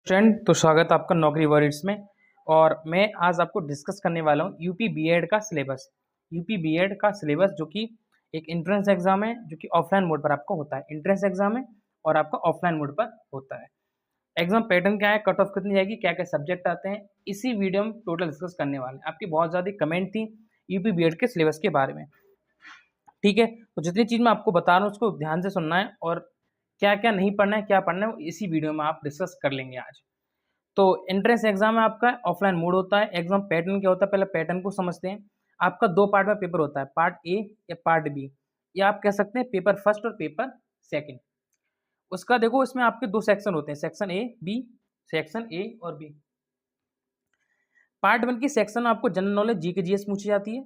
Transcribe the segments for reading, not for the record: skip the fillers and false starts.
Friend, तो स्वागत है आपका नौकरी वॉरियर्स में। और मैं आज आपको डिस्कस करने वाला हूँ यूपी बीएड का सिलेबस। यूपी बीएड का सिलेबस जो कि एक एंट्रेंस एग्जाम है, जो कि ऑफलाइन मोड पर आपका होता है। एंट्रेंस एग्जाम है और आपका ऑफलाइन मोड पर होता है। एग्जाम पैटर्न क्या है, कट ऑफ कितनी जाएगी, क्या क्या सब्जेक्ट आते हैं, इसी वीडियो में टोटल डिस्कस करने वाले हैं। आपकी बहुत ज़्यादा कमेंट थी यूपी बीएड के सिलेबस के बारे में। ठीक है, तो जितनी चीज़ मैं आपको बता रहा हूँ उसको ध्यान से सुनना है, और क्या क्या नहीं पढ़ना है, क्या पढ़ना है, वो इसी वीडियो में आप डिस्कस कर लेंगे आज। तो एंट्रेंस एग्जाम है आपका, ऑफलाइन मोड होता है। एग्जाम पैटर्न क्या होता है, पहले पैटर्न को समझते हैं। आपका दो पार्ट में पेपर होता है, पार्ट ए या पार्ट बी, या आप कह सकते हैं पेपर फर्स्ट और पेपर सेकंड। उसका देखो, इसमें आपके दो सेक्शन होते हैं, section A B, section A और बी। पार्ट वन की सेक्शन में आपको जनरल नॉलेज जी के जीएस पूछी जाती है,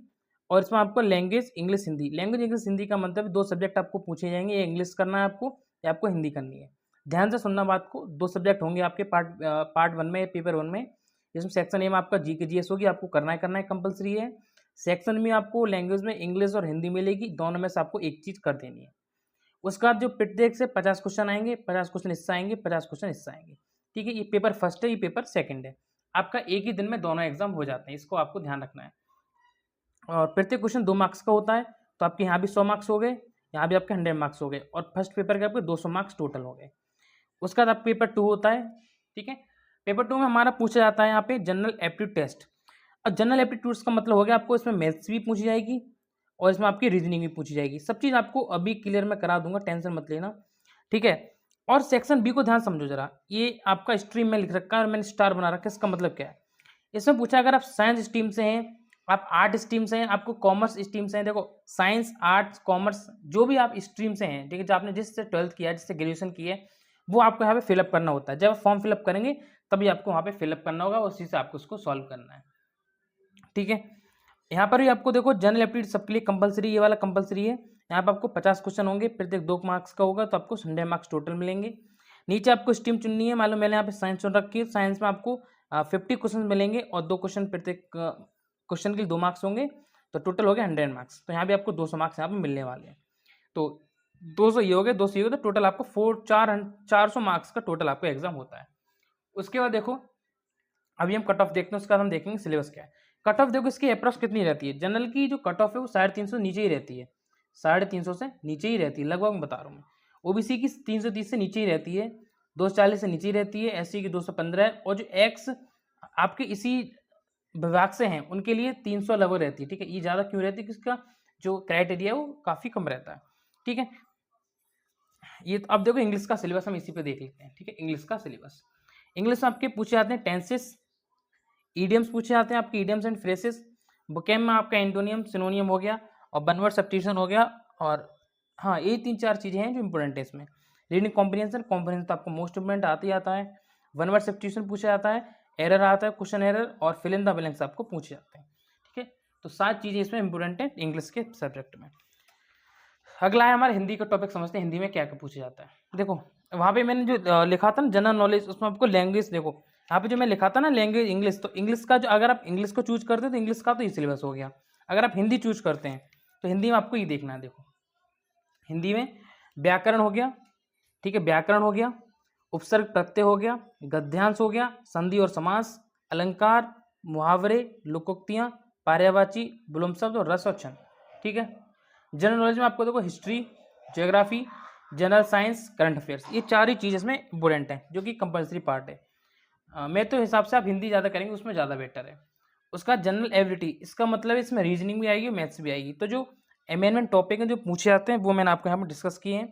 और इसमें आपको language English Hindi. Language English Hindi का मतलब दो सब्जेक्ट आपको पूछे जाएंगे, ये इंग्लिश करना है आपको या आपको हिंदी करनी है। ध्यान से सुनना बात को, दो सब्जेक्ट होंगे आपके पार्ट वन में, पेपर वन में। जिसमें सेक्शन ए में आपका जी के जीएस होगी, आपको करना है कंपलसरी है। सेक्शन में आपको लैंग्वेज में इंग्लिश और हिंदी मिलेगी, दोनों में से आपको एक चीज़ कर देनी है। उसके बाद जो प्रत्येक से 50 क्वेश्चन आएंगे, 50 क्वेश्चन इससे आएंगे, 50 क्वेश्चन इससे आएंगे। ठीक है, ये पेपर फर्स्ट है, ये पेपर सेकंड है। आपका एक ही दिन में दोनों एग्जाम हो जाते हैं, इसको आपको ध्यान रखना है। और प्रत्येक क्वेश्चन 2 मार्क्स का होता है, तो आपके यहाँ भी 100 मार्क्स हो गए, यहाँ भी आपके 100 मार्क्स हो गए, और फर्स्ट पेपर के आपके 200 मार्क्स टोटल हो गए। उसके बाद आप पेपर 2 होता है। ठीक है, पेपर 2 में हमारा पूछा जाता है यहाँ पे जनरल एप्टीट्यूड टेस्ट। और जनरल एप्टीट्यूड्स का मतलब हो गया, आपको इसमें मैथ्स भी पूछी जाएगी और इसमें आपकी रीजनिंग भी पूछी जाएगी। सब चीज़ आपको अभी क्लियर मैं करा दूंगा, टेंशन मत लेना। ठीक है, और सेक्शन बी को ध्यान समझो जरा, ये आपका स्ट्रीम में लिख रखा है और मैंने स्टार बना रखा है। इसका मतलब क्या है, इसमें पूछा अगर आप साइंस स्ट्रीम से हैं, आप आर्ट स्ट्रीम से हैं, आपको कॉमर्स स्ट्रीम से हैं। देखो, साइंस आर्ट्स कॉमर्स जो भी आप स्ट्रीम से हैं, ठीक है, जो आपने जिससे 12th किया है, जिससे ग्रेजुएशन की है, वो आपको यहाँ पे फिलअप करना होता है। जब आप फॉर्म फिलअप करेंगे तभी आपको वहाँ पे फिलअप करना होगा, उसी से आपको उसको सॉल्व करना है। ठीक है, यहाँ पर भी आपको देखो जनरल एप्टीट्यूड सबके लिए कंपलसरी, ये वाला कंपलसरी है। यहाँ पर आपको 50 क्वेश्चन होंगे, प्रत्येक 2 मार्क्स का होगा, तो आपको 100 मार्क्स टोटल मिलेंगे। नीचे आपको स्ट्रीम चुननी है, मालूम मैंने यहाँ पे साइंस चुन रखी है। साइंस में आपको 50 क्वेश्चन मिलेंगे और 2 क्वेश्चन प्रत्येक क्वेश्चन के लिए 2 मार्क्स होंगे, तो टोटल हो गया 100 मार्क्स। तो यहाँ भी आपको 200 मार्क्स यहाँ पे मिलने वाले हैं। तो 200 ये हो गए, 200 ये हो गए, तो टोटल आपको 400 मार्क्स का टोटल आपका एग्जाम होता है। उसके बाद देखो, अभी हम कट ऑफ देखते हैं, उसके बाद हम देखेंगे सिलेबस क्या है। कट ऑफ देखो, इसकी अप्रोक्स कितनी रहती है। जनरल की जो कट ऑफ है वो 350 नीचे ही रहती है, 350 से नीचे ही रहती है लगभग, मैं बता रहा हूँ मैं। ओबीसी की 330 से नीचे ही रहती है, 240 से नीचे ही रहती है, एससी की 215 है, और जो एक्स आपके इसी विभाग से हैं उनके लिए 300 लगभग रहती है। ठीक है, ये ज़्यादा क्यों रहती है, कि इसका जो क्राइटेरिया है वो काफ़ी कम रहता है। ठीक है, ये तो अब देखो इंग्लिश का सिलेबस हम इसी पे देख लेते हैं। ठीक है, इंग्लिश का सिलेबस, इंग्लिश में आपके पूछे जाते हैं टेंसेस, ईडियम्स पूछे जाते हैं, आपके ईडियम्स एंड फ्रेसेस। वोकैब में आपका एंटोनियम सिनोनियम हो गया, और वन वर्ड सब्स्टिट्यूशन हो गया। और हाँ, ये 3-4 चीज़ें हैं जो इंपॉर्टेंट है इसमें। रीडिंग कॉम्प्रिहेंशन, कॉम्प्रिहेंशन तो आपको मोस्ट इंपॉर्टेंट आते ही आता है। वन वर्ड सब्स्टिट्यूशन पूछा जाता है, एरर आता है, क्वेश्चन एरर, और फिल इन द ब्लैंक्स आपको पूछे जाते हैं। ठीक है, तो 7 चीज़ें इसमें इंपॉर्टेंट है इंग्लिश के सब्जेक्ट में। अगला है हमारा हिंदी का टॉपिक, समझते हैं हिंदी में क्या क्या पूछा जाता है। देखो, वहाँ पे मैंने जो लिखा था ना जनरल नॉलेज, उसमें आपको लैंग्वेज, देखो यहाँ पे जो मैं लिखा था ना लैंग्वेज इंग्लिश, तो इंग्लिश का जो, अगर आप इंग्लिश को चूज करते हैं तो इंग्लिश का तो ये सिलेबस हो गया। अगर आप हिंदी चूज करते हैं तो हिंदी में आपको ये देखना है। देखो, हिंदी में व्याकरण हो गया, ठीक है, व्याकरण हो गया, उपसर्ग प्रत्यय हो गया, गद्यांश हो गया, संधि और समास, अलंकार, मुहावरे, लोकोक्तियाँ, पर्यायवाची, विलोम शब्द और रस और छंद। ठीक है, जनरल नॉलेज में आपको देखो history, geography, general science, current affairs, ये 4 ही चीज़ इसमें इंपॉर्टेंट है, जो कि कंपलसरी पार्ट है। मैं तो हिसाब से आप हिंदी ज़्यादा करेंगे, उसमें ज़्यादा बेटर है। उसका जनरल एबिलिटी, इसका मतलब है इसमें रीजनिंग भी आएगी, मैथ्स भी आएगी। तो जो अमेंडमेंट टॉपिक हैं जो पूछे जाते हैं वो मैंने आपको यहाँ पर डिस्कस किए हैं।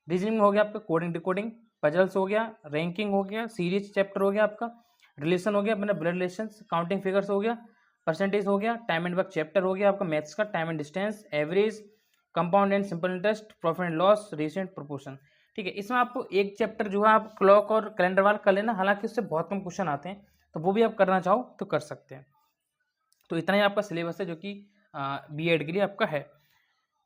रीजनिंग हो गया आपका कोडिंग डिकोडिंग, पजल्स हो गया, रैंकिंग हो गया, सीरीज चैप्टर हो गया आपका, रिलेशन हो गया अपना ब्लड रिलेशन, काउंटिंग फिगर्स हो गया, परसेंटेज हो गया, टाइम एंड वर्क चैप्टर हो गया आपका मैथ्स का, time and distance, average, compound and simple interest, profit and loss, ratio and proportion. ठीक है, इसमें आपको एक चैप्टर जो है आप क्लॉक और कैलेंडर वाला कर लेना, हालांकि उससे बहुत कम क्वेश्चन आते हैं, तो वो भी आप करना चाहो तो कर सकते हैं। तो इतना ही आपका सिलेबस है जो कि बीएड के लिए आपका है।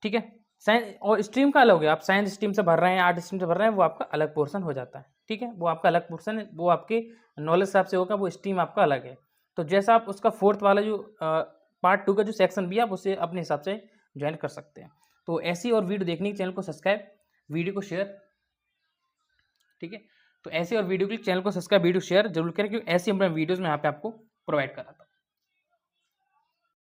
ठीक है, साइंस और स्ट्रीम का अलग हो गया, आप साइंस स्ट्रीम से भर रहे हैं, आर्ट स्ट्रीम से भर रहे हैं, वो आपका अलग पोर्शन हो जाता है। ठीक है, वो आपका अलग पोर्शन है, वो आपके नॉलेज हिसाब से होगा, वो स्ट्रीम आपका अलग है। तो जैसा आप उसका 4th वाला जो पार्ट 2 का जो सेक्शन भी है, आप उसे अपने हिसाब से ज्वाइन कर सकते हैं। तो ऐसी और वीडियो देखने के चैनल को सब्सक्राइब, वीडियो को शेयर। ठीक है, तो ऐसे और वीडियो के लिए चैनल को सब्सक्राइब, वीडियो शेयर जरूर करें, क्योंकि ऐसी हम वीडियोज़ में यहाँ पे आपको प्रोवाइड कराते हैं।